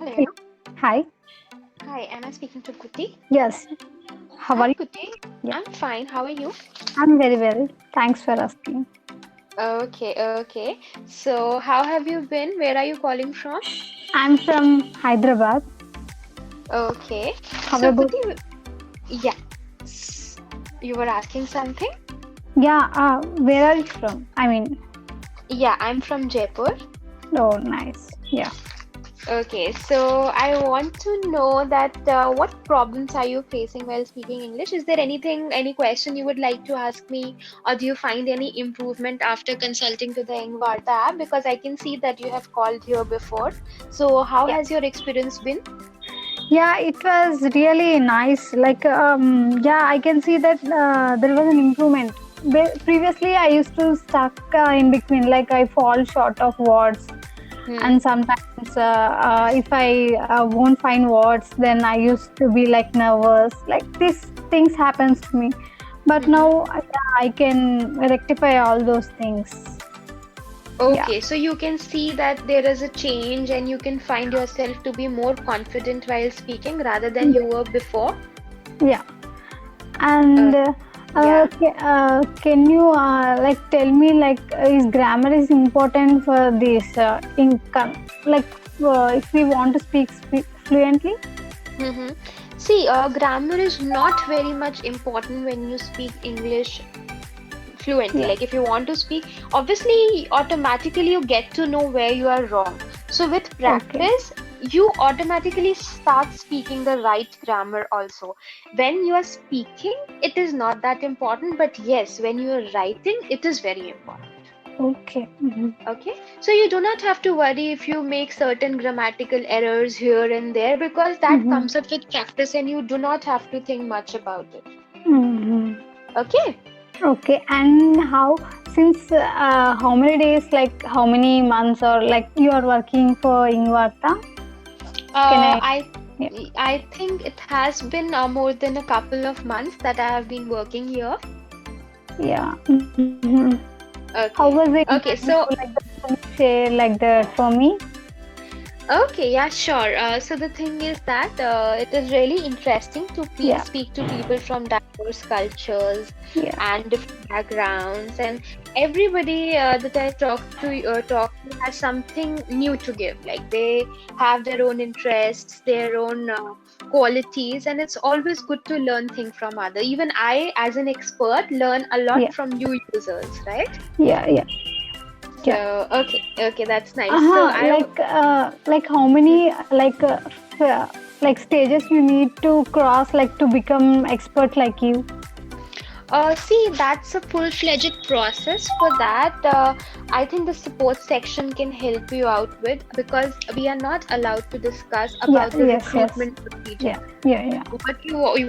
Hello. Hello. Hi. Hi, am I speaking to Kuti? Yes. How are Hi, you? Kuti. Yeah. I'm fine. How are you? I'm very well. Thanks for asking. Okay, okay. So, how have you been? Where are you calling from? I'm from Hyderabad. Okay. How So, about? Kuti, yeah, s- you were asking something? Yeah. Where are you from? I mean, Yeah, I'm from Jaipur. oh, nice. Yeah. Okay, so I want to know that what problems are you facing while speaking English? Is there anything, any question you would like to ask me, or do you find any improvement after consulting to the Ingvarta app? Because I can see that you have called here before. So how Yeah. has your experience been? Yeah. It was really nice. Yeah, I can see that there was an improvement. Previously, I used to stuck in between. Like I fall short of words, Hmm. and sometimes if I won't find words, then I used to be like nervous. Like these things happens to me, but now Mm-hmm. yeah, I can rectify all those things. Yeah. Okay, so you can see that there is a change and you can find yourself to be more confident while speaking rather than you were before. Yeah. And Uh, yeah. can you like tell me like is grammar is important for this income, like if we want to speak fluently? Mm-hmm. See, grammar is not very much important when you speak English fluently. Yeah. Like if you want to speak, obviously, automatically you get to know where you are wrong. So with Okay. practice, you automatically start speaking the right grammar also. When you are speaking, it is not that important, but yes, when you are writing, it is very important. Okay. Mhm. Okay, so you do not have to worry if you make certain grammatical errors here and there because that Mhm. comes up with practice and you do not have to think much about it. Mhm. Okay. Okay, and since how many days, like how many months, or like you are working for Ingvarta? Can Uh, I? I Yeah, I think it has been more than a couple of months that I have been working here. yeah. How was it Okay. interview? Okay, Like so that? Can you share like that for me? Okay, yeah, sure. So the thing is that it is really interesting to pe Yeah, speak to people from diverse cultures yeah, and different backgrounds, and everybody that I talk to has something new to give. Like they have their own interests, their own qualities, and it's always good to learn things from other. Even I, as an expert, learn a lot yeah, from new users, right? yeah, yeah, yeah. So okay, okay, that's nice. So Like how many like stages we need to cross like to become expert like you? See, that's a full-fledged process. For that, I think the support section can help you out with because we are not allowed to discuss Yeah, about the yes, yes. recruitment procedure. Yeah, yeah, yeah.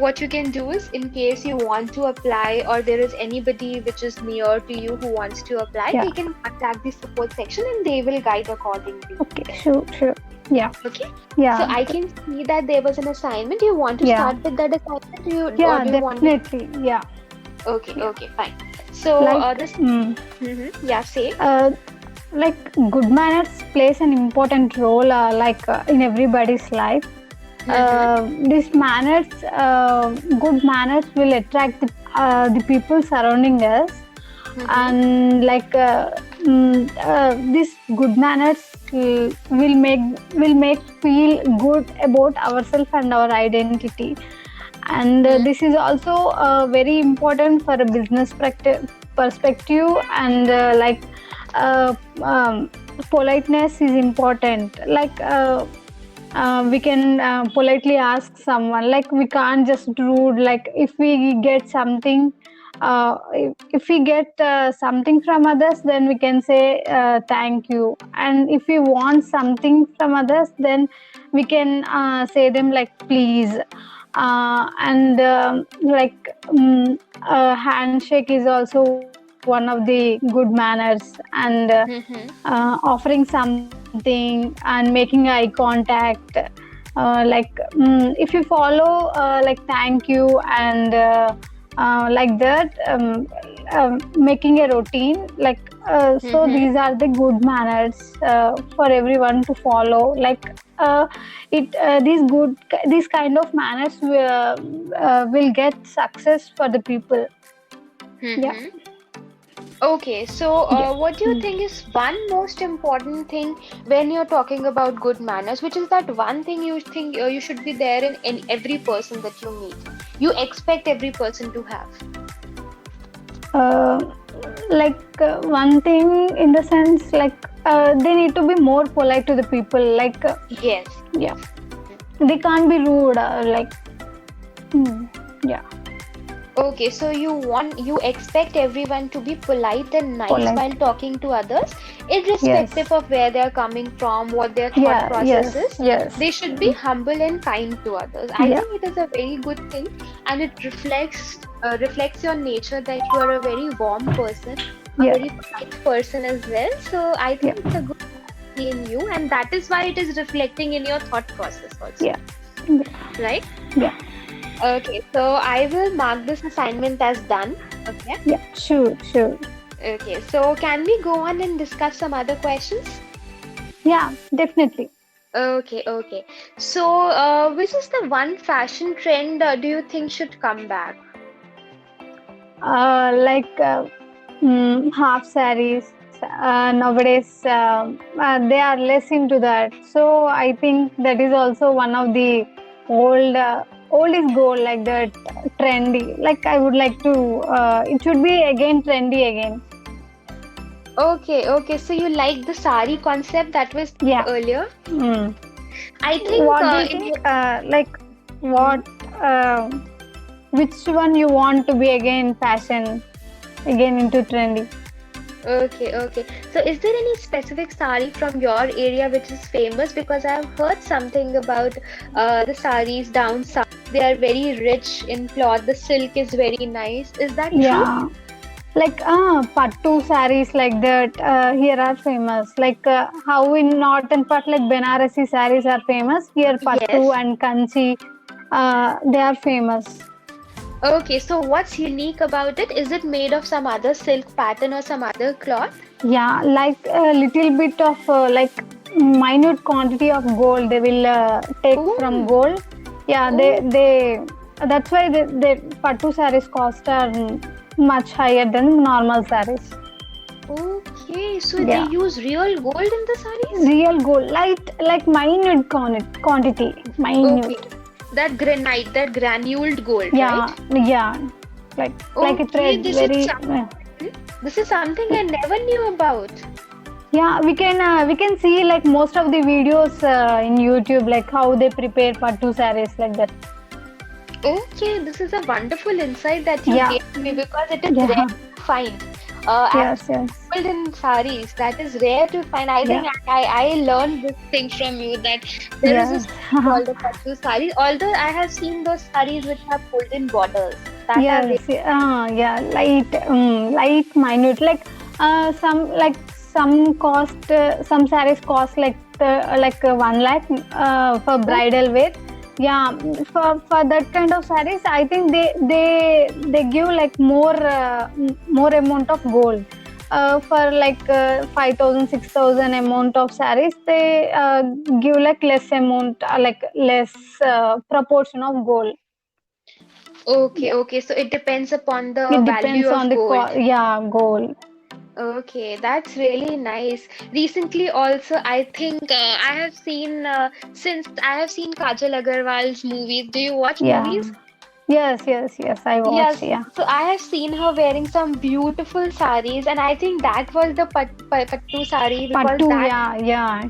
What you can do is, in case you want to apply or there is anybody which is near to you who wants to apply, Yeah. they can contact the support section and they will guide accordingly. Okay, sure, sure. Yeah, Okay. So yeah, I can see that there was an assignment. You want to yeah, start with that assignment, or yeah, do you want me? definitely. Yeah, Okay, yeah. okay, fine. So Like, this mm, Yeah, say. uh, like good manners plays an important role, in everybody's life. Mm-hmm. These manners, good manners will attract the people surrounding us, Mm-hmm. and these good manners will make feel good about ourselves and our identity. And this is also very important for a business perspective, and uh, um, politeness is important. We can politely ask someone, like we can't just rude. Like if we get something, if we get something from others, then we can say thank you. And if we want something from others, then we can say them like please. And a handshake is also one of the good manners. And Mm-hmm. offering something and making eye contact, if you follow like thank you and like that, making a routine. So Mm-hmm. these are the good manners for everyone to follow. These kind of manners will get success for the people. Yeah, Mm-hmm. Okay, so yeah. what do you think is one most important thing when you're talking about good manners, which is that one thing you think you should be there in every person that you meet? You expect every person to have. uh, One thing in the sense, they need to be more polite to the people, Yes. yeah, they can't be rude, mm, yeah, Okay, so you expect everyone to be polite and nice while polite, talking to others, yes, irrespective of where they're coming from, what their thought yeah, process yes, is. yes, They should be humble and kind to others. I yeah, think it is a very good thing, and it reflects your nature that you are a very warm person, a yeah, very polite person as well. So I yeah, think it's a good quality in you, and that is why it is reflecting in your thought process also, yeah, yeah, right? yeah, Okay, so I will mark this assignment as done. Okay. yeah, sure, sure, Okay, so can we go on and discuss some other questions? yeah, definitely. Okay, okay. So, which is the one fashion trend do you think should come back? uh, like uh, Half saris nowadays, they are less into that, so I think that is also one of the old old is gold, like that, trendy, I would like to, it should be again trendy again. Okay, okay. So you like the sari concept that was Yeah. earlier? mm. I think What do you it think, was. what uh, which one you want to be again fashion, again into trendy? Okay, okay. So is there any specific sari from your area which is famous? Because I've heard something about the saris down south. They are very rich in cloth. The silk is very nice. Is that true? Yeah, pattu sarees like that here are famous, how in northern part like Banarasi sarees are famous, here pattu Yes. and kanchi, they are famous. Okay, so what's unique about it? Is it made of some other silk pattern or some other cloth? Yeah, like a little bit of minute quantity of gold they will take from Oh, gold. Yeah, oh, they that's why the pattu sarees cost are much higher than normal sarees. okay. So they Yeah, use real gold in the saris? real gold, like minute quantity, Okay. minute. That granite, that granuled gold, right? Yeah, yeah, like a Okay, thread, this is very. this is something I never knew about. Yeah, we can see like most of the videos in YouTube, like how they prepare pattu sarees like that. Okay, this is a wonderful insight that you Yeah, gave me because it is rare yeah, to find. yes, Actually, yes, golden saris, that is rare to find. I yeah, think I learned this thing from you that there is a yes, sari called the pattu sari. Although I have seen those saris which have golden borders that are yes, yeah, light, minute, some cost, some sarees cost like 1 lakh for very. bridal wear. Yeah, for that kind of sarees, I think they give like more amount of gold. For 5,000, 6,000 amount of sarees, they give like less amount, less proportion of gold. Okay, Yeah, okay. So it depends upon the it value depends on of the gold. yeah, gold. Okay, that's really nice. Recently, also, I think I have seen since I have seen Kajal Agarwal's movies. Do you watch Yeah, movies? yes, yes, yes, I watch. Yes. Yeah, So I have seen her wearing some beautiful saris, and I think that was the pattu sari because Pattu. that. Yeah, yeah,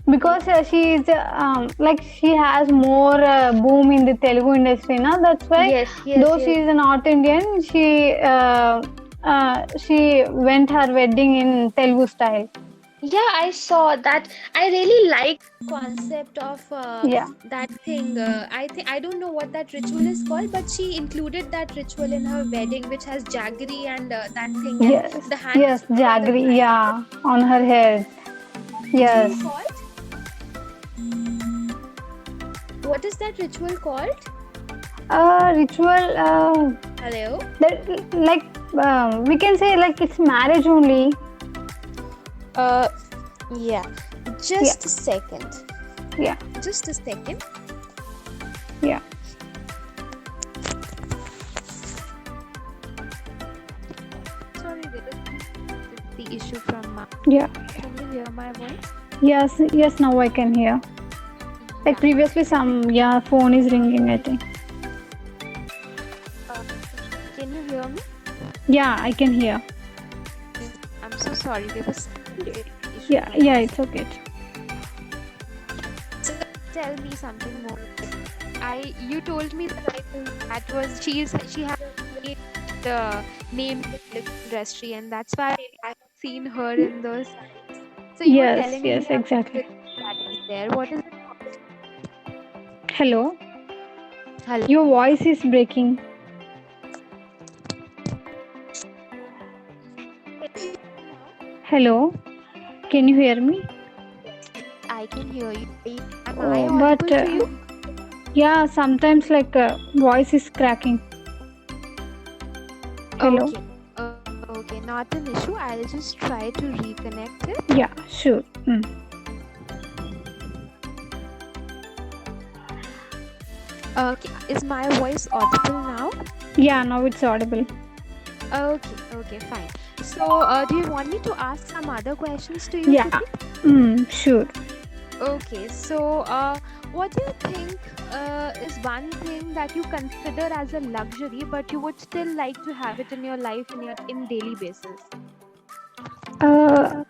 because she is she has more boom in the Telugu industry now. That's why, Yes, yes, though she yes. is a North Indian, she went her wedding in Telugu style. Yeah, I saw that. I really like concept of Yeah, that thing. I think I don't know what that ritual is called, but she included that ritual in her wedding, which has jaggery and that thing, and yes, the hand is yes, put on the jaggery. bride. Yeah, on her head. Ritual Yes. called? What is that ritual called? Ritual. Hello? That, we can say like it's marriage only. Uh, yeah. Yeah, Just a second. yeah, Just a second. yeah, Sorry, there is the issue from my. yeah. Can you hear my voice? Yes, yes. Now I can hear. Like Yeah. previously, some phone is ringing. I think. Uh, can you hear me? Yeah, I can hear. I'm so sorry. There was some issue Yeah, from yeah. my It's side. okay. So tell me something more. You told me that I think that was she had a great name in the film industry, and that's why I've seen her in those sites. So you were Yes, telling me yes, about the exactly. that is there. What is it? Hello. Hello. Your voice is breaking. Hello. Can you hear me? I can hear you. Am I Oh, but audible to you? yeah, sometimes like voice is cracking. Hello. Okay. Okay, not an issue. I'll just try to reconnect it. Yeah, sure. Okay, is my voice audible now? Yeah, now it's audible. Okay, fine. So, do you want me to ask some other questions to you, Yeah. Kriti? Sure. Okay, so what do you think is one thing that you consider as a luxury, but you would still like to have it in your life in daily basis? Uh,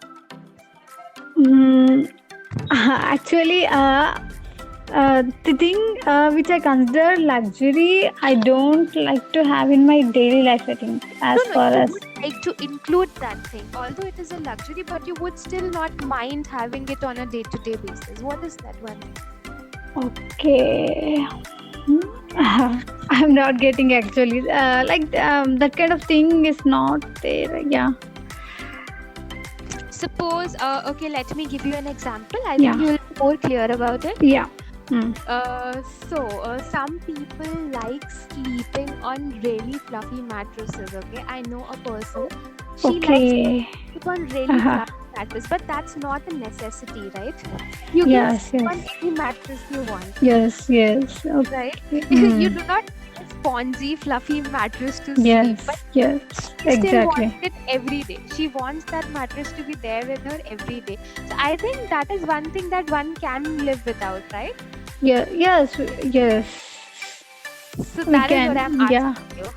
mm, actually, the thing which I consider luxury, I don't like to have in my daily life. I think, as No, far you as would like to include that thing, although it is a luxury, but you would still not mind having it on a day-to-day basis. What is that one thing? okay. I'm not getting actually like that kind of thing is not there. Yeah, Suppose, okay, let me give you an example. I yeah, think you will be more clear about it. yeah. Mm. Some people like sleeping on really fluffy mattresses. Okay, I know a person. She likes to Okay. sleep on really Uh-huh. fluffy mattress, but that's not a necessity, right? You can Yes, sleep on yes, any mattress you want, yes, yes. right? Okay. You Mm. do not need a spongy, fluffy mattress to sleep, but Yes, yes, she still wants exactly. it every day. She wants that mattress to be there with her every day. So I think that is one thing that one can live without, right? Yeah, yes, yes. So We that is what I'm can. Yeah, asking you.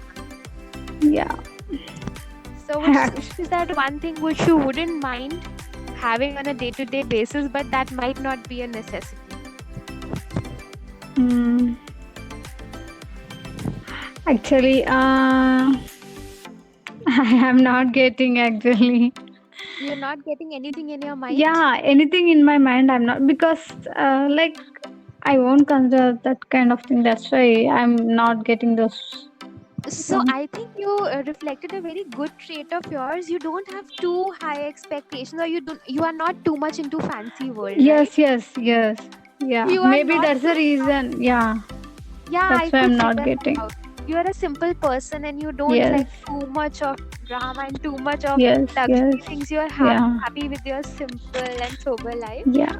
yeah. So which is that one thing which you wouldn't mind having on a day-to-day basis, but that might not be a necessity? Mm. Actually, I am not getting actually. You're not getting anything in your mind? Yeah, anything in my mind, I'm not because like I won't consider that kind of thing. That's why I'm not getting those. So I think you reflected a very good trait of yours. You don't have too high expectations, or you are not too much into fancy world, right? Yes, yes, yes. Yeah, You are maybe not that's the too reason. Yeah, Yeah, I that's why could I'm not figure that getting. out. You're a simple person and you don't Yes, like too much of drama and too much of yes, luxury yes. things. You're Yeah, happy with your simple and sober life. yeah,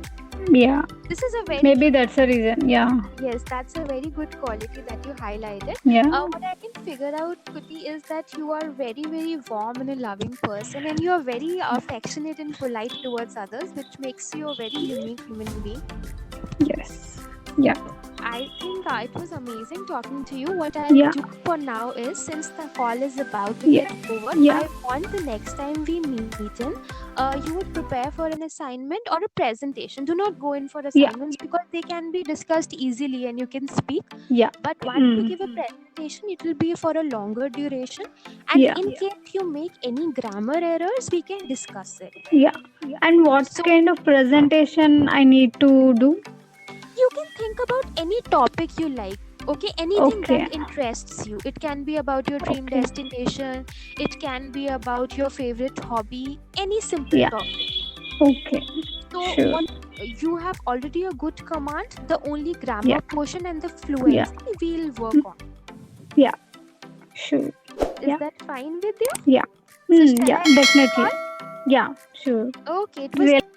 yeah. This is a very Maybe that's the reason. Yeah, Yes, that's a very good quality that you highlighted. yeah, What I can figure out, Kuti, is that you are very, very warm and a loving person, and you are very affectionate and polite towards others, which makes you a very unique human being. yes, yeah, I think it was amazing talking to you. What I'll yeah, do for now is, since the call is about to yeah, get over, yeah, I want the next time we meet in, you would prepare for an assignment or a presentation. Do not go in for yeah, assignments because they can be discussed easily and you can speak. yeah. But once you give a presentation, it will be for a longer duration. And Yeah, in case you make any grammar errors, we can discuss it. yeah. And what So kind of presentation I need to do? you can think about any topic you like. Okay, anything Okay, that interests you. It can be about your dream okay, destination, it can be about your favorite hobby, any simple yeah, topic. okay, So sure. what you have already a good command, the only grammar Yeah, portion and the yeah, fluency we'll work on. yeah, sure. Is Yeah. that fine with you? Yeah. So Mm, shall yeah, I end the definitely. call? Yeah, sure. Okay, it was Really